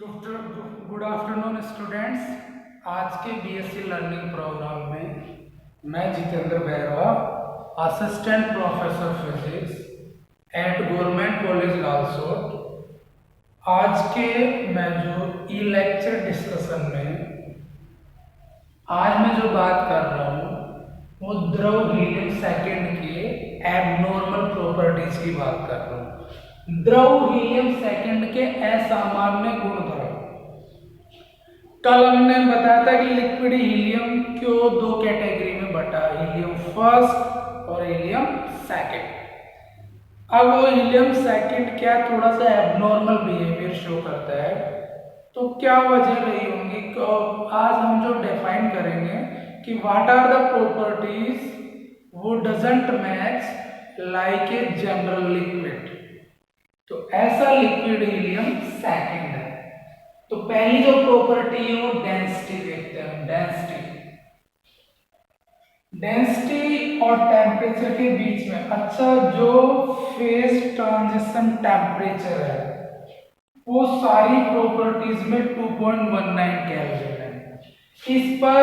Good afternoon students. आज के BSc learning programme में मैं Jitendra Bairwa, assistant professor physics eight government college Lalsot, आज के मैं जो ई लेक्चर डिस्कशन में आज मैं जो बात कर रहा हूँ वो द्रव हीलियम सेकेंड के एबनॉर्मल प्रॉपर्टीज की बात कर रहा हूँ। द्रव हीलियम सेकेंड के असामान्य गुणधर्म। कल हमने बताया था कि लिक्विड हीलियम क्यों दो कैटेगरी में बटा, हीलियम फर्स्ट और हीलियम सेकेंड। अब वो हीलियम सेकेंड क्या थोड़ा सा एबनॉर्मल बिहेवियर शो करता है, तो क्या वजह रही होंगी। आज हम जो डिफाइन करेंगे कि व्हाट आर द प्रॉपर्टीज वो doesn't match like a general liquid. तो ऐसा लिक्विड हीलियम सेकेंड है। तो पहली जो प्रॉपर्टी है वो डेंसिटी देखते हैं। डेंसिटी और टेम्परेचर के बीच में जो फेज ट्रांजिशन टेम्परेचर है वो सारी प्रॉपर्टीज में 2.19 केल्विन है। इस पर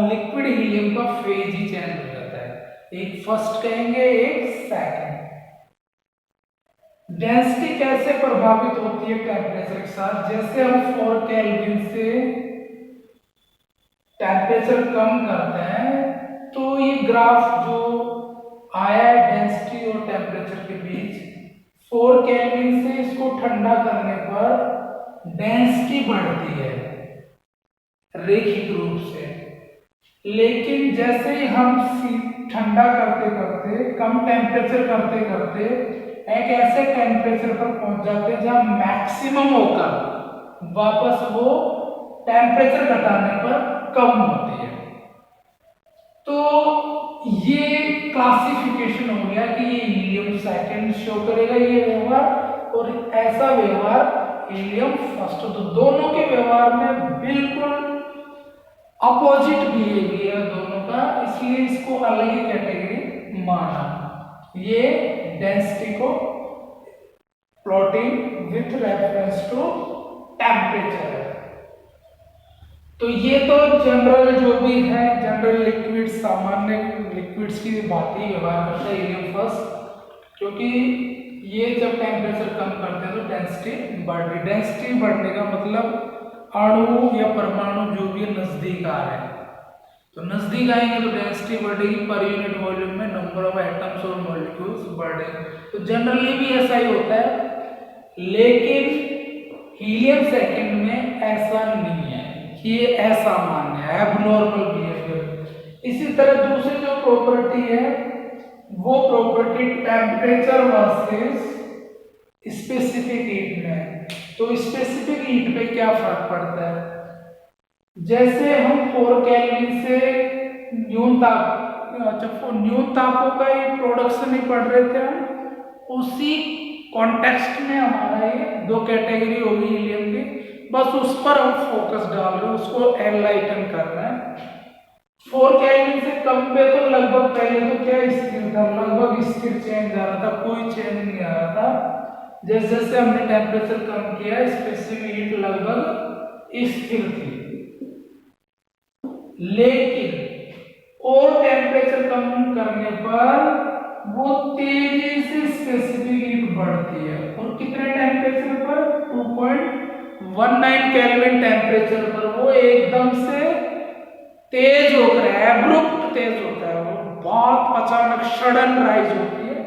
लिक्विड हीलियम का फेज ही चेंज हो जाता है, एक फर्स्ट कहेंगे एक सेकंड। डेंसिटी कैसे प्रभावित होती है टेम्परेचर के साथ, जैसे हम 4 केल्विन से टेम्परेचर कम करते हैं तो ये ग्राफ जो आया है डेंसिटी और टेम्परेचर के बीच, 4 केल्विन से इसको ठंडा करने पर डेंसिटी बढ़ती है रैखिक रूप से, लेकिन जैसे ही हम ठंडा करते करते कम टेम्परेचर करते करते एक ऐसे टेम्परेचर पर पहुंच जाते हैं जहां मैक्सिमम होकर वापस वो टेम्परेचर घटाने पर कम होती है। तो ये क्लासिफिकेशन हो गया कि ये हीलियम सेकेंड शो करेगा ये व्यवहार, और ऐसा व्यवहार हीलियम फर्स्ट। तो दोनों के व्यवहार में बिल्कुल अपोजिट बिहेवियर दोनों का, इसलिए इसको अलग ही कैटेगरी माना। ये डेंसिटी को plotting with reference to temperature है। तो ये तो जनरल जो भी है, जनरल लिक्विड सामान्य लिक्विड्स की बात ही व्यवहार करता है हीलियम फर्स्ट, क्योंकि ये जब टेम्परेचर कम करते हैं तो डेंसिटी बढ़ रही। डेंसिटी बढ़ने का मतलब अणु या परमाणु जो भी नजदीक आ रहे हैं, तो नजदीक आएंगे तो डेंसिटी बढ़ेगी, पर यूनिट वॉल्यूम में नंबर ऑफ एटम्स और मॉलिक्यूल्स बढ़ेंगे। तो जनरली भी ऐसा ही होता है, लेकिन हीलियम सेकेंड में ऐसा नहीं है, ये असामान्य है, एबनॉर्मल बिहेवियर। इसी तरह दूसरी जो प्रॉपर्टी है वो property temperature versus specific heat में। तो स्पेसिफिक हीट पे क्या फर्क पड़ता है, जैसे हम 4 केल्विन से न्यून तापों का ही प्रोडक्शन ही पढ़ रहे थे, उसी कॉन्टेक्स्ट में हमारा ये दो कैटेगरी होगी हीलियम की, बस उस पर हम फोकस डाल रहे हैं, उसको एनलाइटन कर रहे हैं। 4 केल्विन से कम पे तो लगभग पहले तो क्या स्थिर था, लगभग स्थिर चेंज आ रहा था, कोई चेंज नहीं आ रहा था। जैसे जैसे हमने टेम्परेचर कम किया स्पेसिफिक हीट लगभग स्थिर थी, लेकिन और टेम्परेचर कम करने पर वो तेजी से स्पेसिफिक हीट बढ़ती है, और कितने टेम्परेचर पर 2.19 केल्विन टेम्परेचर पर वो एकदम से तेज होकर एब्रुप्ट तेज होता है, वो बहुत अचानक सडन राइज होती है।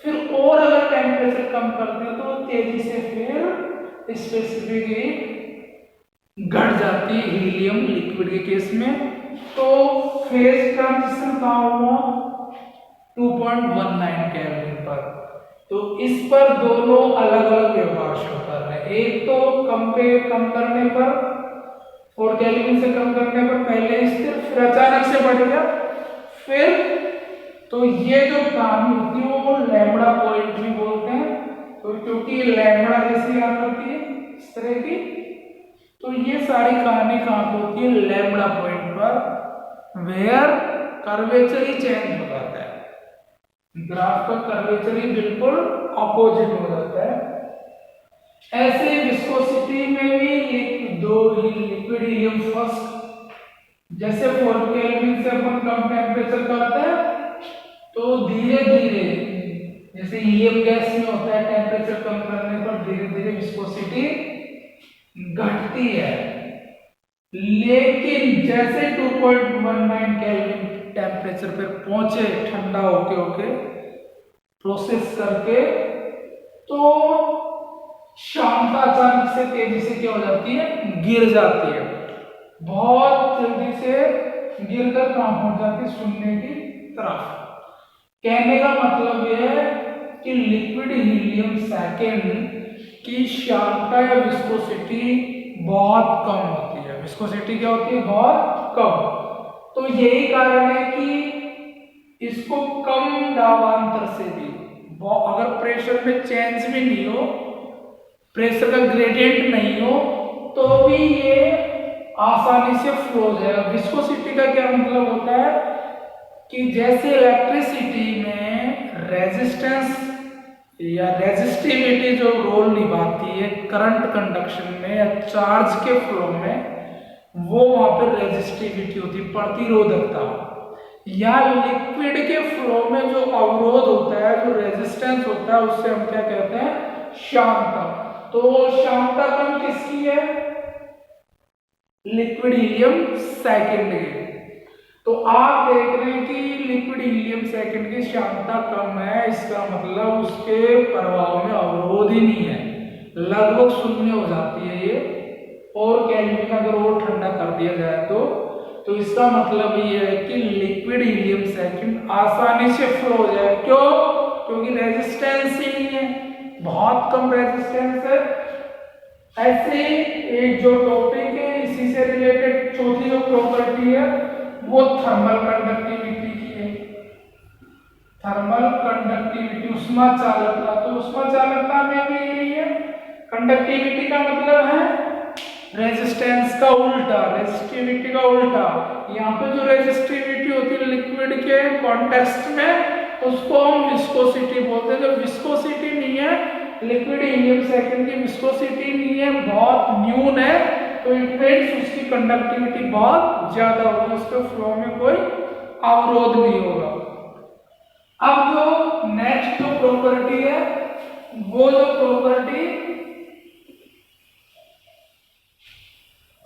फिर और अगर टेम्परेचर कम करते हैं तो तेजी से फिर स्पेसिफिक हीट घट जाती है हीलियम लिक्विड के केस में। तो फेज ट्रांजिशन कहाँ हुआ 2.19 केल्विन पर। तो इस पर दोनों अलग अलग व्यवहार शो कर रहे हैं। एक तो कम करने पर 4 केल्विन से कम करने पर पहले स्थिर, फिर अचानक से बढ़ गया, फिर तो ये जो कहानी होती है वो लैम्बडा पॉइंट भी बोलते हैं। तो क्योंकि लैम्बडा जैसी आकृति है इस तरह की, तो ये सारी कहानी कहाँ पे होती है, लैम्बडा पॉइंट पर, वेयर कर्वेचर ही चेंज हो जाता है, ग्राफ का कर्वेचर ही बिल्कुल अपोजिट हो जाता है। ऐसे विस्कोसिटी में भी दो लिक्विड हीलियम फर्स्ट, जैसे 4 केल्विन से अपन कम टेम्परेचर करते हैं तो धीरे धीरे, जैसे हीलियम गैस में होता है, टेम्परेचर कम करने पर धीरे धीरे विस्कोसिटी घटती है। लेकिन जैसे 2.19 केल्विन टेम्परेचर पर पहुंचे ठंडा होके प्रोसेस करके, तो क्षमता अचानक से तेजी से क्या हो जाती है, गिर जाती है, बहुत जल्दी से गिरकर कहां पहुंच जाती है, शून्य की तरफ। कहने का मतलब यह है कि लिक्विड हीलियम सेकेंड की क्षमता या विस्कोसिटी बहुत कम होती है। विस्कोसिटी क्या होती है, बहुत कम। तो यही कारण है कि इसको कम दाबांतर से भी, अगर प्रेशर में चेंज भी नहीं हो, प्रेशर का ग्रेडियंट नहीं हो, तो भी ये आसानी से फ्लो हो जाएगा। विस्कोसिटी का क्या मतलब होता है कि जैसे इलेक्ट्रिसिटी में रेजिस्टेंस या रेजिस्टिविटी जो रोल निभाती है करंट कंडक्शन में या चार्ज के फ्लो में, वो वहां पर रेजिस्टिविटी होती है, प्रतिरोधकता। या लिक्विड के फ्लो में जो अवरोध होता है, जो रेजिस्टेंस होता है, उससे हम क्या कहते हैं, क्षमता। तो क्षमता कम किसकी है, लिक्विड हीलियम सेकेंड की। तो आप देख रहे हैं कि लिक्विड हीलियम सेकेंड की क्षमता कम है, इसका मतलब उसके प्रभाव में अवरोध ही नहीं है, लगभग शून्य हो जाती है ये। और केल्विन अगर और ठंडा कर दिया जाए तो इसका मतलब ये है कि लिक्विड हीलियम सेकेंड आसानी से फ्लो हो जाए। क्यों? क्योंकि रेजिस्टेंस ही नहीं है, बहुत कम रेजिस्टेंस है। ऐसे एक जो टॉपिक है, इसी से रिलेटेड चौथी जो प्रॉपर्टी है वो थर्मल कंडक्टिविटी की है। थर्मल कंडक्टिविटी, उष्मा चालकता। तो उष्मा चालकता में भी यही है, कंडक्टिविटी का मतलब है रेजिस्टेंस का उल्टा, रेजिस्टिविटी का उल्टा। यहाँ पे जो रेजिस्टिविटी होती है लिक्विड के कॉन्टेक्स्ट में, उसको हम विस्कोसिटी बोलते हैं। जो विस्कोसिटी नहीं है, लिक्विड हीलियम सेकेंड की विस्कोसिटी नहीं है, बहुत न्यून है, तो इट मींस उसकी कंडक्टिविटी बहुत ज्यादा होगी, उसके फ्लो में कोई अवरोध नहीं होगा। अब जो नेक्स्ट जो प्रॉपर्टी है, वो जो प्रॉपर्टी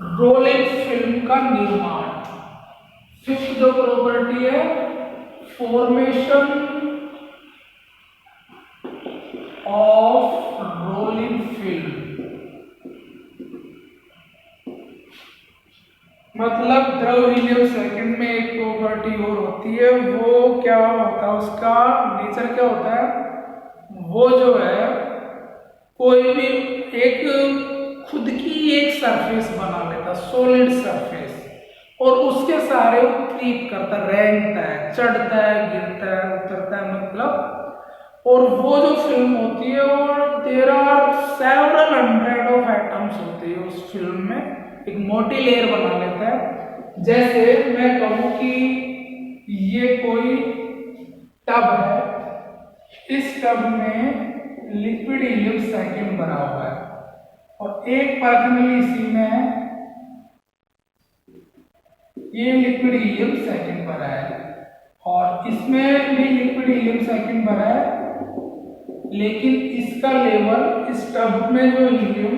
रोलिंग फिल्म का निर्माण। फिफ्थ जो प्रॉपर्टी है, फॉर्मेशन ऑफ रोलिंग फिल्म। मतलब द्रव हीलियम सेकेंड में एक प्रॉपर्टी और होती है, वो क्या होता है, उसका नेचर क्या होता है, वो जो है कोई भी एक खुद की एक सरफेस बना लेता, सॉलिड सरफेस, और उसके सहारे वो क्रीप करता, रेंगता है, चढ़ता है, गिरता है, उतरता है, मतलब। और वो जो फिल्म होती है, वो there are several hundred of atoms होती है उस फिल्म में, एक मोटी लेयर बना लेता है। जैसे मैं कहूं कि ये कोई टब है, इस टब में लिक्विड हीलियम सेकेंड भरा हुआ है और एक परखनली इसी में ये लिक्विड हीलियम सेकेंड भरा है और इसमें भी लिक्विड हीलियम सेकेंड भरा है, लेकिन इसका लेवल, इस टब में जो हीलियम,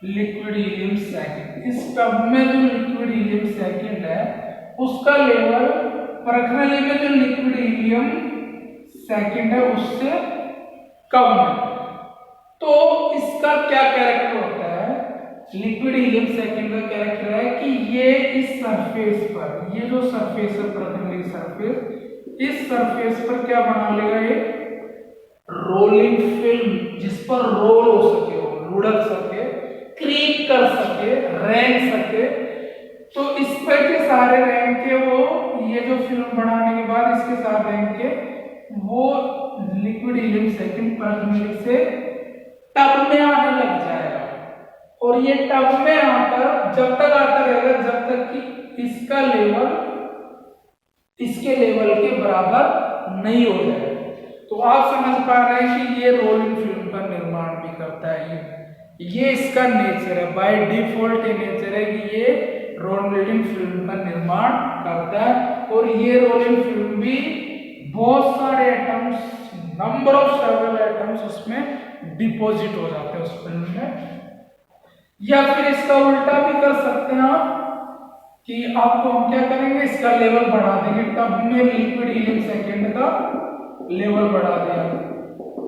लिक्विड हीलियम सेकेंड, इस टब में जो लिक्विड हीलियम सेकेंड है, उसका लेवल परखनली में जो लिक्विड हीलियम सेकेंड है उससे कम है। तो इसका क्या कैरेक्टर होता है, लिक्विड हीलियम सेकेंड का कैरेक्टर है कि ये इस सरफेस पर, ये जो सरफेस है परखनली सरफेस, इस सरफेस पर क्या बना लेगा, ये रोलिंग फिल्म, जिस पर रोल हो सके, वो लुढ़क सके, क्रीप कर सके, रेंग सके। तो इस पर के सारे रेंग के वो, ये जो फिल्म बनाने के बाद इसके साथ रेंग के वो लिक्विड हीलियम सेकेंड परखनली से टब में आने लग जाएगा। और ये टब में आकर जब तक आता रहेगा जब तक कि इसका लेवल इसके लेवल के बराबर नहीं हो जाए। तो आप समझ पा रहे हैं कि ये रोलिंग फिल्म का निर्माण भी करता है। ये इसका नेचर है, बाय डिफॉल्ट ये नेचर है कि ये रोलिंग फिल्म का निर्माण करता है। और ये रोलिंग फिल्म भी बहुत सारे atoms, number of several atoms उसमें डिपॉजिट हो जाते हैं उस फिल्म में। या फिर इसका उल्टा भी कर सकते हैं आप कि आपको हम क्या करेंगे, इसका लेवल बढ़ा देंगे। तब हमने लिक्विड हीलियम सेकेंड का लेवल बढ़ा दिया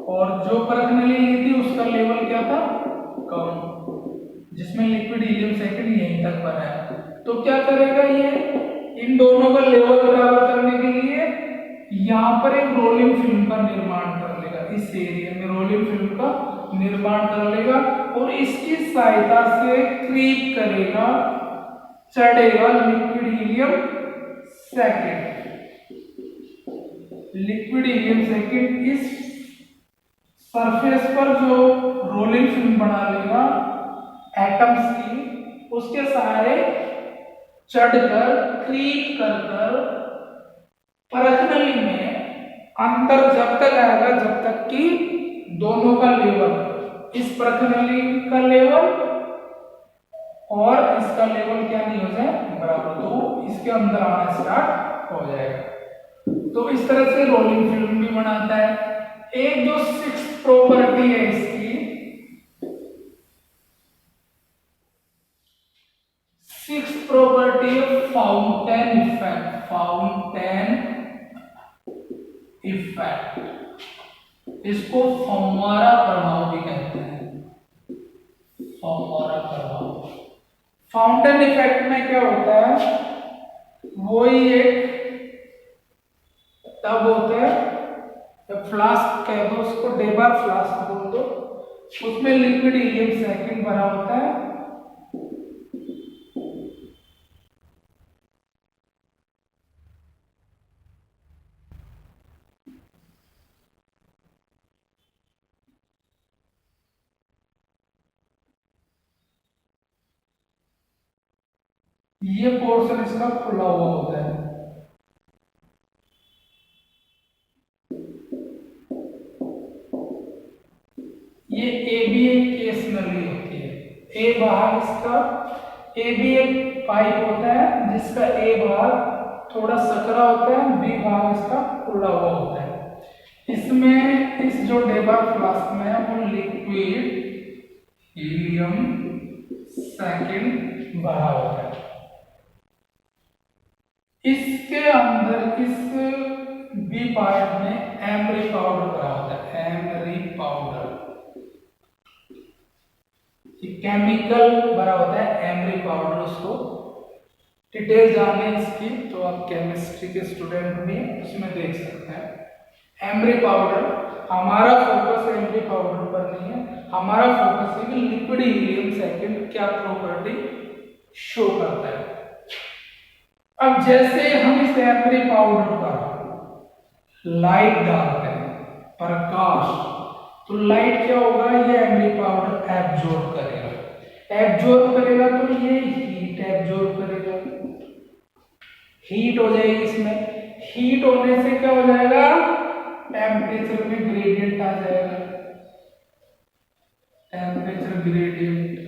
और जो परखनली ली थी उसका लेवल क्या था, कम, जिसमें लिक्विड हीलियम सेकेंड यहीं तक बना है। तो क्या करेगा ये, इन दोनों का लेवल बराबर करने के लिए यहाँ पर एक रोलिंग फिल्म का निर्माण कर लेगा। इस एरिया में रोलिंग फिल्म का निर्माण कर लेगा और इसकी सहायता से क्रीप करेगा, चढ़ेगा liquid helium second. Liquid helium second इस सरफेस पर जो रोलिंग फिल्म बना लेगा एटम्स की, उसके सहारे चढ़कर क्रीप कर परखनली में अंतर जब तक आएगा जब तक कि दोनों का लेवल, इस परखनली का लेवल और इसका लेवल क्या नहीं हो जाए, बराबर, तो इसके अंदर आना स्टार्ट हो जाएगा। तो इस तरह से रोलिंग फिल्म भी बनाता है। एक जो सिक्स्थ प्रॉपर्टी है इसकी, सिक्स्थ प्रॉपर्टी है फाउंटेन इफेक्ट। फाउंटेन इफेक्ट, इसको फव्वारा प्रभाव भी कहते हैं। फव्वारा प्रभाव, फाउंटेन इफेक्ट में क्या होता है, वही एक तब होता है जब फ्लास्क कह दो उसको, डेबार फ्लास्क बोल दो, उसमें लिक्विड हीलियम सेकेंड भरा होता है। ये पोर्शन इसका खुला हुआ होता है। ये ए बी एक केस नली होती है। ए भाग इसका, ए बी एक पाइप होता है जिसका ए भाग थोड़ा सकरा होता है, बी भाग इसका खुला हुआ होता है। इसमें इस जो डेबार फ्लास्क में है वो लिक्विड हीलियम सेकेंड भरा होता है। इसके अंदर इस बी पार्ट में एमरी पाउडर भरा होता है। एमरी पाउडर, केमिकल भरा होता है एमरी पाउडर। उसको डिटेल जानना है इसकी तो आप केमिस्ट्री के स्टूडेंट भी उसमें देख सकते हैं। एमरी पाउडर, हमारा फोकस एमरी पाउडर पर नहीं है, हमारा फोकस है कि लिक्विड हीलियम सेकेंड क्या प्रॉपर्टी शो करता है। अब जैसे हम इस एमरी पाउडर पर लाइट डालते हैं, प्रकाश, तो लाइट क्या होगा, ये एमरी पाउडर एब्जॉर्ब करेगा। एब्जॉर्ब करेगा तो ये हीट एब्जॉर्ब करेगा, हीट हो जाएगी इसमें। हीट होने से क्या हो जाएगा, टेम्परेचर में ग्रेडियंट आ जाएगा। टेम्परेचर ग्रेडियंट,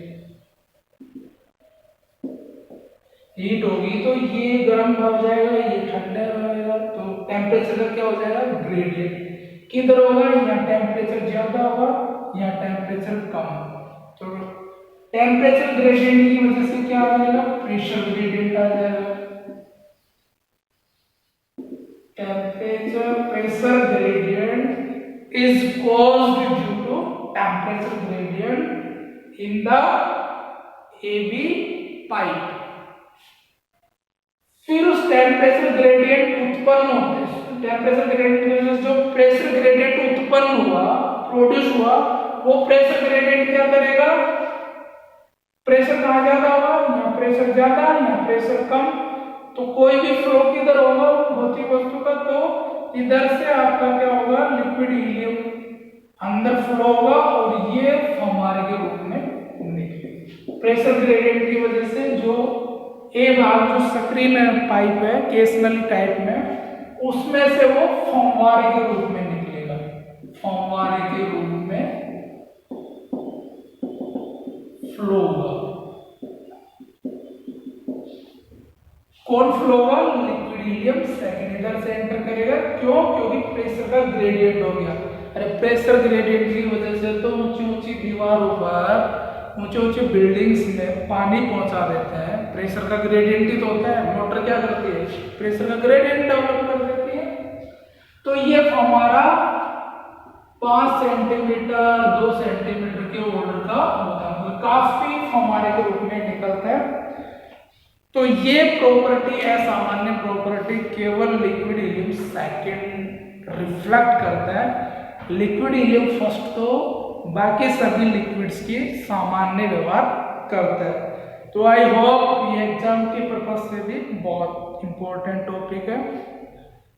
हीट होगी तो ये गर्म हो जाएगा, ये ठंडा रहेगा, तो टेम्परेचर का क्या हो जाएगा, ग्रेडियंट। किधर होगा, या टेम्परेचर ज्यादा होगा या टेम्परेचर कम। तो टेम्परेचर ग्रेडियंट की वजह से क्या आ जाएगा, प्रेशर ग्रेडियंट आ जाएगा। Temperature pressure gradient is caused due to temperature gradient in the AB pipe. फिर उस टेम्परेचर ग्रेडियंट उत्पन्न होते हैं, टेम्परेचर ग्रेडियंट जो प्रेशर ग्रेडियंट उत्पन्न हुआ, प्रोड्यूस हुआ, वो प्रेशर ग्रेडियंट क्या करेगा, प्रेशर कहाँ ज्यादा होगा, या प्रेशर ज्यादा या प्रेशर कम, तो कोई भी फ्लो किधर होगा भौतिक वस्तु का, तो इधर से आपका क्या होगा, लिक्विड हीलियम अंदर फ्लो होगा और ये फव्वारे के रूप में निकलेगा। प्रेशर ग्रेडियंट की वजह से जो ए भाग जो सक्रिय में पाइप है केस नली टाइप में, उसमें से वो फव्वारे के रूप में निकलेगा। फव्वारे के रूप में फ्लो होगा। कौन फ्लो होगा? लिक्विड हीलियम सेकेंड इधर से एंटर करेगा। क्यों? क्योंकि प्रेशर का ग्रेडियंट हो गया। अरे प्रेशर ग्रेडियंट की वजह से तो ऊंची ऊंची दीवारों पर, ऊंचे ऊंचे बिल्डिंग्स में पानी पहुंचा देते हैं। प्रेशर का ग्रेडियंट ही तो होता है। मोटर क्या करती है? प्रेशर का ग्रेडियंट डेवलप कर देती है। तो ये हमारा 5 सेंटीमीटर 2 सेंटीमीटर के ऑर्डर का होता है, मतलब काफी हमारे के रूप में निकलता है। तो ये प्रॉपर्टी है सामान्य प्रॉपर्टी, केवल लिक्विड हीलियम सेकंड रिफ्लेक्ट करता है। लिक्विड हीलियम फर्स्ट तो बाकी सभी लिक्विड्स की सामान्य व्यवहार करता है। तो आई होप ये एग्जाम के पर्पज से भी बहुत इंपॉर्टेंट टॉपिक है।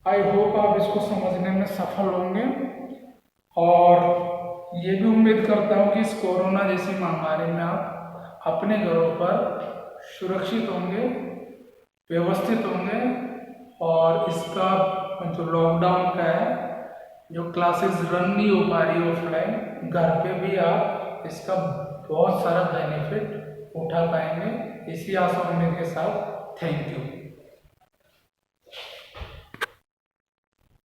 आई होप आप इसको समझने में सफल होंगे और ये भी उम्मीद करता हूँ कि इस कोरोना जैसी महामारी में आप अपने घरों पर सुरक्षित होंगे, व्यवस्थित होंगे और इसका जो लॉकडाउन का है, जो क्लासेस रन नहीं हो पा रही ऑफलाइन, घर पे भी आप इसका बहुत सारा बेनिफिट उठा पाएंगे। इसी आशा उम्मीद के साथ थैंक यू।